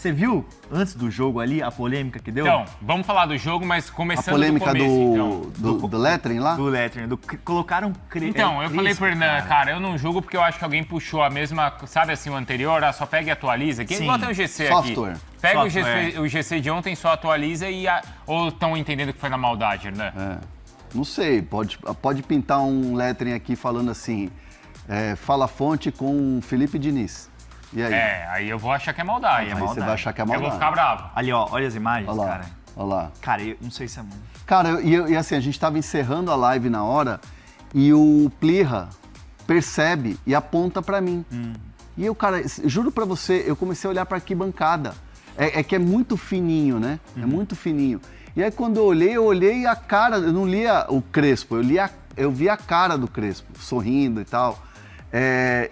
Você viu, antes do jogo ali, a polêmica que deu? Então, vamos falar do jogo, mas começando A polêmica do começo, do Lettering lá? Do Lettering, colocaram Então, eu falei pro Hernan, cara, eu não julgo porque eu acho que alguém puxou a mesma, sabe assim, o anterior, só pega e atualiza. Quem igual tem o GC Software. aqui. Pega Software. o GC de ontem, só atualiza ou estão entendendo que foi na maldade, né? Não sei, pode pintar um lettering aqui falando assim, fala fonte com Felipe Diniz. E aí? Aí eu vou achar que é maldade. Aí você vai achar que é maldade. Eu vou ficar bravo. Ali, ó, olha as imagens, Olha lá, cara. olha lá. Cara, eu não sei se é... Cara, e assim, a gente tava encerrando a live na hora e o Plirra percebe e aponta pra mim. E eu, cara, juro pra você, eu comecei a olhar pra arquibancada. É que é muito fininho, né? É muito fininho. E aí quando eu olhei a cara, eu não lia o Crespo, eu vi a cara do Crespo, sorrindo e tal.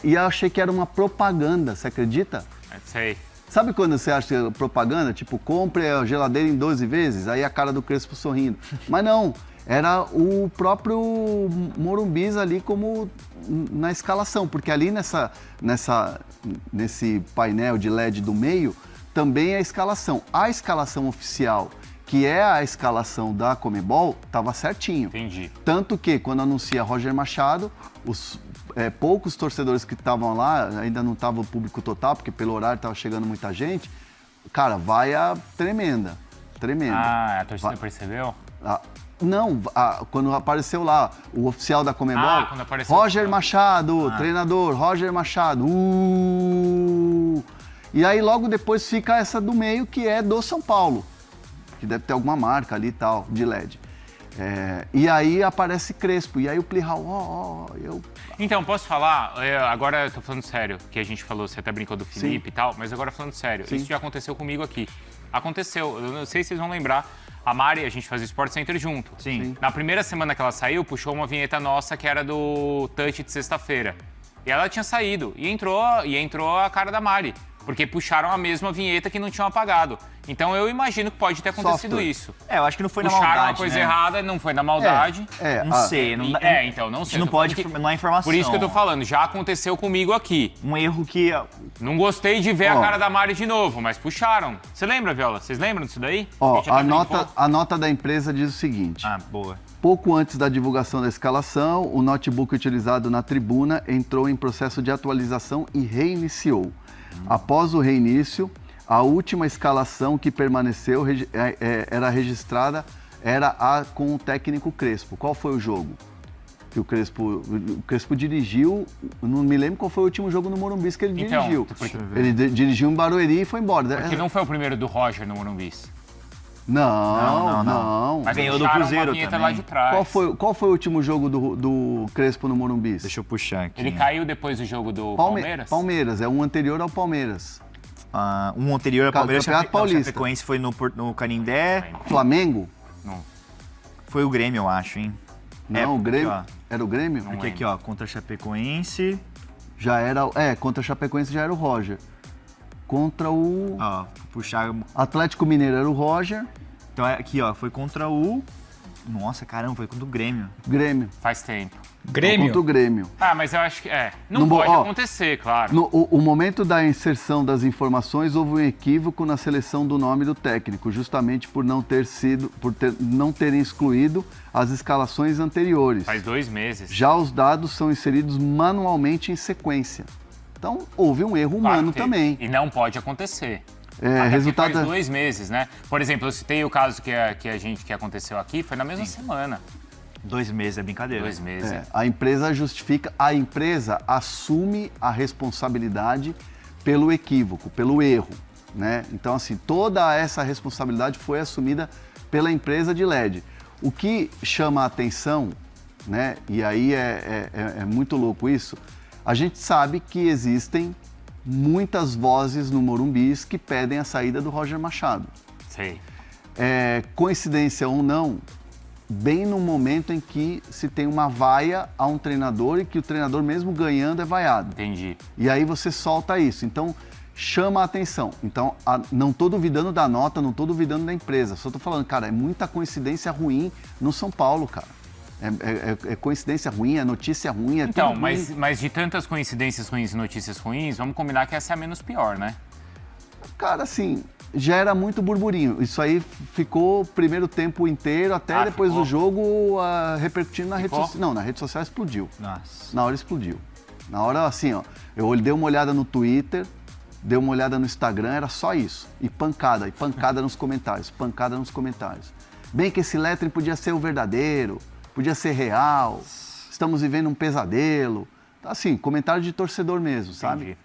E eu achei que era uma propaganda, você acredita? Sei. Sabe quando você acha propaganda? Tipo, compre a geladeira em 12 vezes, aí a cara do Crespo sorrindo. Mas não, era o próprio Morumbis ali como na escalação, porque ali nesse painel de LED do meio, também é a escalação. A escalação oficial, que é a escalação da Conmebol, estava certinho. Entendi. Tanto que, quando anuncia Roger Machado, os poucos torcedores que estavam lá, ainda não estava o público total, porque pelo horário estava chegando muita gente, cara, vai a tremenda, tremenda. Ah, a torcida percebeu? Não, quando apareceu lá o oficial da Conmebol, quando apareceu Roger Machado, treinador, Roger Machado, E aí logo depois fica essa do meio, que é do São Paulo, que deve ter alguma marca ali e tal, de LED. E aí aparece Crespo, e aí o Plihal, Então, posso falar? Agora eu tô falando sério, que a gente falou, você até brincou do Felipe e tal, mas agora falando sério, isso já aconteceu comigo aqui. Aconteceu, eu não sei se vocês vão lembrar, a Mari, a gente fazia o Sport Center junto. Sim. Na primeira semana que ela saiu, puxou uma vinheta nossa que era do Touch de sexta-feira. E ela tinha saído, e entrou a cara da Mari, porque puxaram a mesma vinheta que não tinham apagado. Então eu imagino que pode ter acontecido isso. Eu acho que não foi na Puxaram maldade, uma coisa né? errada, não foi na maldade. Não sei, não dá... Então, não sei. Não pode, não é informação. Por isso que eu tô falando, já aconteceu comigo aqui. Um erro que... Não gostei de ver a cara da Mari de novo, mas puxaram. Você lembra, Viola? Vocês lembram disso daí? A nota da empresa diz o seguinte. Boa. Pouco antes da divulgação da escalação, o notebook utilizado na tribuna entrou em processo de atualização e reiniciou. Após o reinício, a última escalação que permaneceu era registrada, era a com o técnico Crespo. Qual foi o jogo? Que o Crespo dirigiu, não me lembro qual foi o último jogo no Morumbi que ele dirigiu. Ele dirigiu em Barueri e foi embora. Porque não foi o primeiro do Roger no Morumbi. Não. Mas ganhou do Cruzeiro também. Lá de trás. Qual foi o último jogo do Crespo no Morumbi? Deixa eu puxar aqui. Ele caiu depois do jogo do Palmeiras? Palmeiras, é um anterior ao Palmeiras. Um anterior ao Palmeiras, Campeonato Paulista. Chapecoense foi no Canindé. Flamengo? Não. Foi o Grêmio, eu acho, hein? Não, o Grêmio. Era o Grêmio? Porque aqui, ó, contra a Chapecoense. Já era. Contra a Chapecoense já era o Roger. Contra o. Puxar. Atlético Mineiro era o Roger. Então aqui, ó, foi contra o. Nossa, caramba, foi contra o Grêmio. Grêmio. Faz tempo. Grêmio? Contra o Grêmio. Mas eu acho que não pode acontecer, claro. O momento da inserção das informações, houve um equívoco na seleção do nome do técnico, justamente por não terem excluído as escalações anteriores. Faz 2 meses. Já os dados são inseridos manualmente em sequência. Então, houve um erro humano também. E não pode acontecer. Resultado faz 2 meses, né? Por exemplo, eu citei o caso que aconteceu aqui, foi na mesma semana. 2 meses, é brincadeira. 2 meses. A empresa justifica, a empresa assume a responsabilidade pelo equívoco, pelo erro, né? Então, assim, toda essa responsabilidade foi assumida pela empresa de LED. O que chama a atenção, né? E aí é muito louco isso, a gente sabe que existem muitas vozes no Morumbis que pedem a saída do Roger Machado. Sei. Coincidência ou não, bem no momento em que se tem uma vaia a um treinador e que o treinador mesmo ganhando é vaiado. Entendi. E aí você solta isso. Então, chama a atenção. Então, não estou duvidando da nota, não estou duvidando da empresa. Só estou falando, cara, é muita coincidência ruim no São Paulo, cara. É coincidência ruim, é notícia ruim, Então, tudo ruim. mas de tantas coincidências ruins e notícias ruins, vamos combinar que essa é a menos pior, né? Cara, assim, gera muito burburinho. Isso aí ficou o primeiro tempo inteiro, até depois do jogo, repercutindo na rede social. Não, na rede social explodiu. Nossa. Na hora explodiu. Na hora, assim, ó, eu dei uma olhada no Twitter, dei uma olhada no Instagram, era só isso. E pancada nos comentários, pancada nos comentários. Bem que esse lettering podia ser o verdadeiro, podia ser real, estamos vivendo um pesadelo. Assim, comentário de torcedor mesmo, sabe?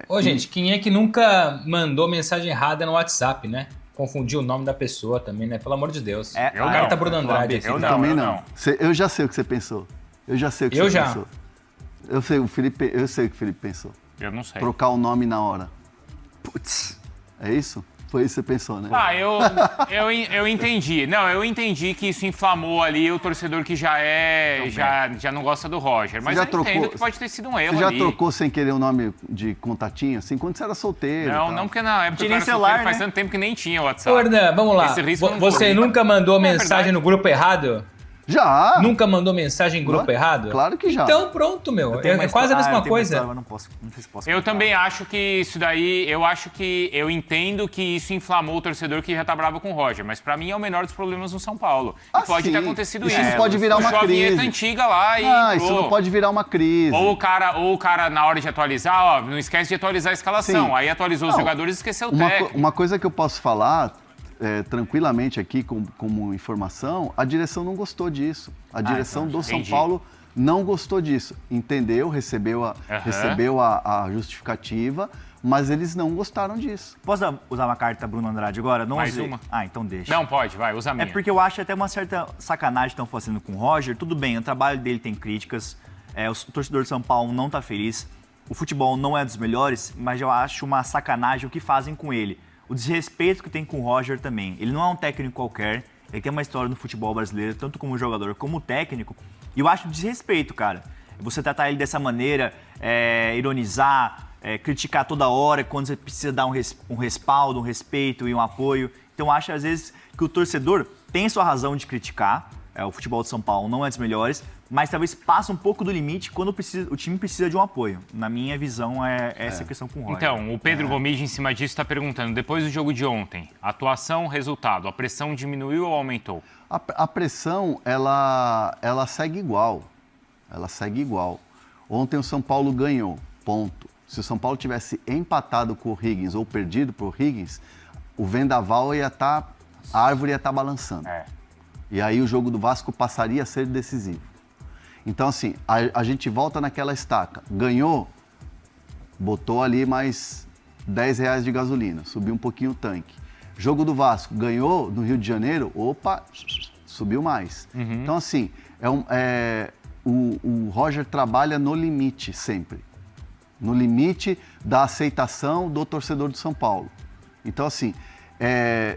Ô, gente, quem é que nunca mandou mensagem errada no WhatsApp, né? Confundiu o nome da pessoa também, né? Pelo amor de Deus. Eu o cara não. tá Bruno Andrade aqui. Eu também não. não. Eu já sei o que você pensou. Eu já sei o que Eu você já. pensou. Eu sei o que o Felipe pensou. Eu não sei. Trocar o nome na hora. Putz. É isso? Foi isso que você pensou, né? Eu entendi. Não, eu entendi que isso inflamou ali o torcedor que já não gosta do Roger. Mas já eu entendo que pode ter sido um erro Você já ali. trocou sem querer o nome de contatinho, assim, quando você era solteiro? Não, não, porque não. É porque Tinha o cara nem celular, solteiro faz né? tanto tempo que nem tinha o WhatsApp. Ô, Hernan, vamos lá. Esse risco eu não Você corri. nunca mandou mensagem verdade. no grupo errado? Já! Nunca mandou mensagem em grupo errado? Claro que já. Então pronto, meu. Eu tenho É uma quase a história- mesma eu tenho uma coisa. história, mas não sei se posso Eu contar. também acho que isso daí, eu entendo que isso inflamou o torcedor que já tá bravo com o Roger, mas pra mim é o menor dos problemas no São Paulo. E pode sim. ter acontecido Isso isso. não pode virar uma Puxou a vinheta crise. antiga lá e Isso entrou. não pode virar uma crise. Ou o cara, na hora de atualizar, ó, não esquece de atualizar a escalação. Sim. Aí atualizou os Não, jogadores e esqueceu o Uma, técnico. uma coisa que eu posso falar tranquilamente aqui como informação, a direção não gostou disso. A direção então, do São entendi. Paulo não gostou disso. Entendeu, recebeu a justificativa, mas eles não gostaram disso. Posso usar uma carta Bruno Andrade agora? Não Mais usei. uma? Ah, então deixa. Não, pode, vai, usa a É minha. porque eu acho até uma certa sacanagem que estão fazendo com o Roger. Tudo bem, o trabalho dele tem críticas, o torcedor de São Paulo não tá feliz, o futebol não é dos melhores, mas eu acho uma sacanagem o que fazem com ele. O desrespeito que tem com o Roger também. Ele não é um técnico qualquer, ele tem uma história no futebol brasileiro, tanto como jogador como técnico, e eu acho desrespeito, cara. Você tratar ele dessa maneira, ironizar, criticar toda hora, quando você precisa dar um respaldo, um respeito e um apoio. Então, eu acho, às vezes, que o torcedor tem sua razão de criticar. O futebol de São Paulo não é dos melhores, mas talvez passe um pouco do limite quando o time precisa de um apoio. Na minha visão, essa questão com o Roger. Então, o Pedro Gomide, em cima disso, está perguntando, depois do jogo de ontem, atuação, resultado, a pressão diminuiu ou aumentou? A pressão, ela segue igual. Ela segue igual. Ontem o São Paulo ganhou, ponto. Se o São Paulo tivesse empatado com o Higgins ou perdido para o Higgins, o vendaval ia estar, a árvore ia estar balançando. E aí o jogo do Vasco passaria a ser decisivo. Então, assim, a gente volta naquela estaca. Ganhou, botou ali mais R$10 de gasolina, subiu um pouquinho o tanque. Jogo do Vasco, ganhou no Rio de Janeiro, opa, subiu mais. Então, assim, o Roger trabalha no limite sempre. No limite da aceitação do torcedor do São Paulo. Então, assim,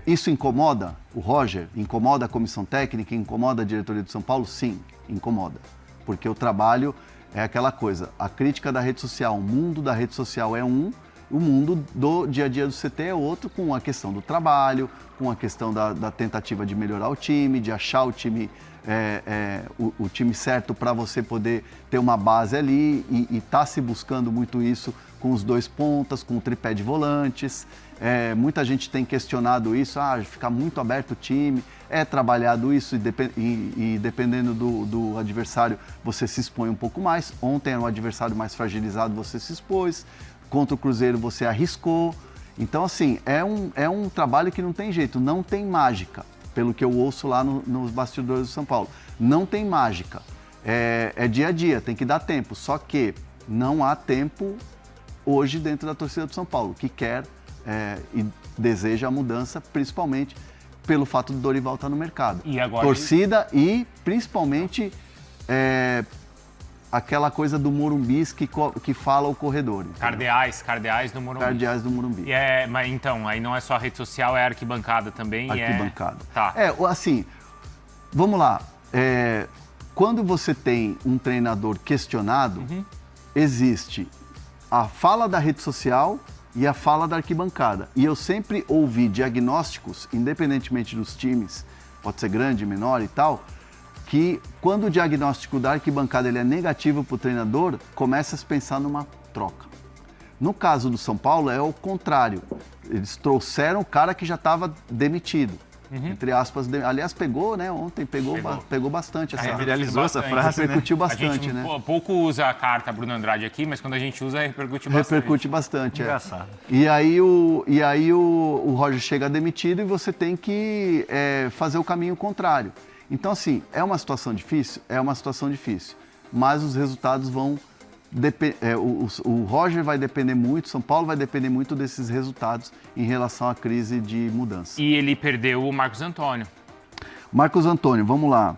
isso incomoda o Roger? Incomoda a comissão técnica? Incomoda a diretoria do São Paulo? Sim, incomoda. Porque o trabalho é aquela coisa, a crítica da rede social, o mundo da rede social é um, o mundo do dia a dia do CT é outro, com a questão do trabalho, com a questão da tentativa de melhorar o time, de achar o time, o time certo para você poder ter uma base ali e está se buscando muito isso com os dois pontas, com o tripé de volantes. Muita gente tem questionado isso, fica muito aberto o time, é trabalhado isso e dependendo do adversário você se expõe um pouco mais. Ontem era um adversário mais fragilizado, você se expôs, contra o Cruzeiro você arriscou. Então, assim, é um trabalho que não tem jeito, não tem mágica, pelo que eu ouço lá nos bastidores do São Paulo. Não tem mágica, é dia a dia, tem que dar tempo, só que não há tempo hoje dentro da torcida do São Paulo, que quer e deseja a mudança, principalmente pelo fato do Dorival estar no mercado. E agora torcida e principalmente aquela coisa do Morumbis que fala o corredor. Cardeais do Morumbi. Cardeais do Morumbi. Mas então, aí não é só a rede social, é a arquibancada também. Arquibancada. Tá. Assim, vamos lá. Quando você tem um treinador questionado, existe a fala da rede social e a fala da arquibancada. E eu sempre ouvi diagnósticos, independentemente dos times, pode ser grande, menor e tal, que quando o diagnóstico da arquibancada ele é negativo para o treinador, começa a se pensar numa troca. No caso do São Paulo, é o contrário. Eles trouxeram o cara que já estava demitido. Entre aspas, aliás, pegou, né? Ontem pegou bastante essa. Viralizou essa frase, repercutiu né? bastante, a gente, né? pouco usa a carta Bruno Andrade aqui, mas quando a gente usa, repercute bastante. Repercute bastante, Engraçado. E aí o Roger chega demitido e você tem que fazer o caminho contrário. Então, assim, é uma situação difícil? É uma situação difícil. Mas os resultados vão... o Roger vai depender muito, São Paulo vai depender muito desses resultados em relação à crise de mudança. E ele perdeu o Marcos Antônio. Marcos Antônio, vamos lá.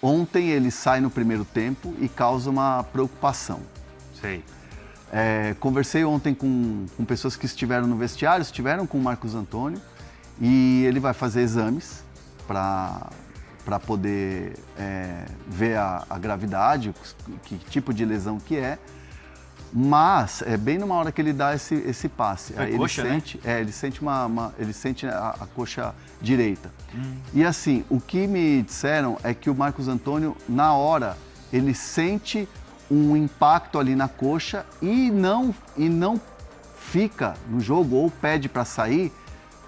Ontem ele sai no primeiro tempo e causa uma preocupação. Sei. Conversei ontem com pessoas que estiveram no vestiário, estiveram com o Marcos Antônio, e ele vai fazer exames para poder ver a gravidade, que tipo de lesão que é. Mas é bem numa hora que ele dá esse passe. Foi ele coxa, sente, né? Ele sente ele sente a coxa direita. E assim, o que me disseram é que o Marcos Antônio, na hora, ele sente um impacto ali na coxa e não fica no jogo ou pede para sair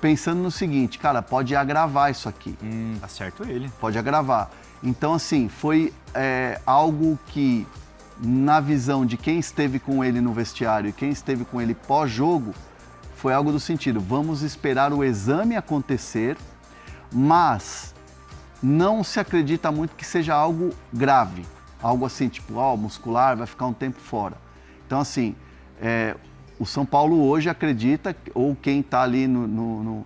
pensando no seguinte, cara, pode agravar isso aqui. Tá certo ele. Pode agravar. Então, assim, foi algo que, na visão de quem esteve com ele no vestiário e quem esteve com ele pós-jogo, foi algo do sentido, vamos esperar o exame acontecer, mas não se acredita muito que seja algo grave. Algo assim, tipo, muscular, vai ficar um tempo fora. Então, assim, o São Paulo hoje acredita, ou quem está ali no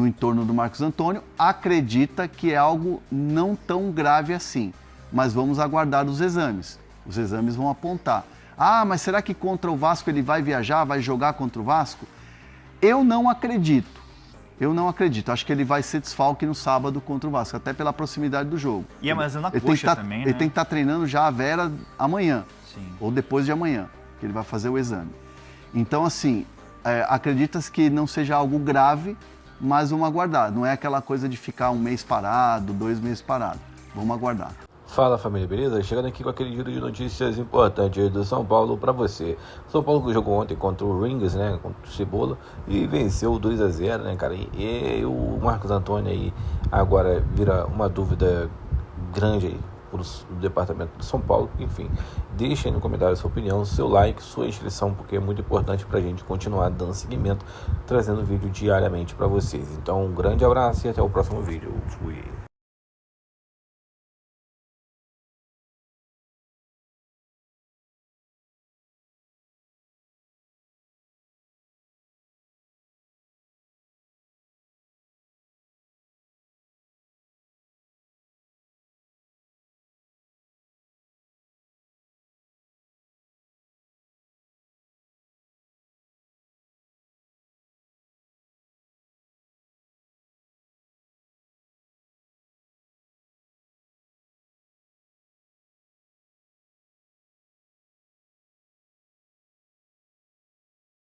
entorno do Marcos Antônio, acredita que é algo não tão grave assim. Mas vamos aguardar os exames. Os exames vão apontar. Mas será que contra o Vasco ele vai viajar, vai jogar contra o Vasco? Eu não acredito. Acho que ele vai ser desfalque no sábado contra o Vasco, até pela proximidade do jogo. E mas na coxa também, né? Ele tem que estar treinando já a Vera amanhã. Sim. Ou depois de amanhã, que ele vai fazer o exame. Então, assim, acredita-se que não seja algo grave, mas vamos aguardar. Não é aquela coisa de ficar 1 mês parado, 2 meses parado. Vamos aguardar. Fala família, beleza? Chegando aqui com aquele giro de notícias importantes do São Paulo para você. São Paulo que jogou ontem contra o Rangers, né? Contra o Cebola e venceu 2-0, né, cara? E o Marcos Antônio aí agora vira uma dúvida grande aí para o departamento do São Paulo. Enfim, deixa aí no comentário a sua opinião, seu like, sua inscrição, porque é muito importante para a gente continuar dando seguimento, trazendo vídeo diariamente para vocês. Então, um grande abraço e até o próximo vídeo. Fui.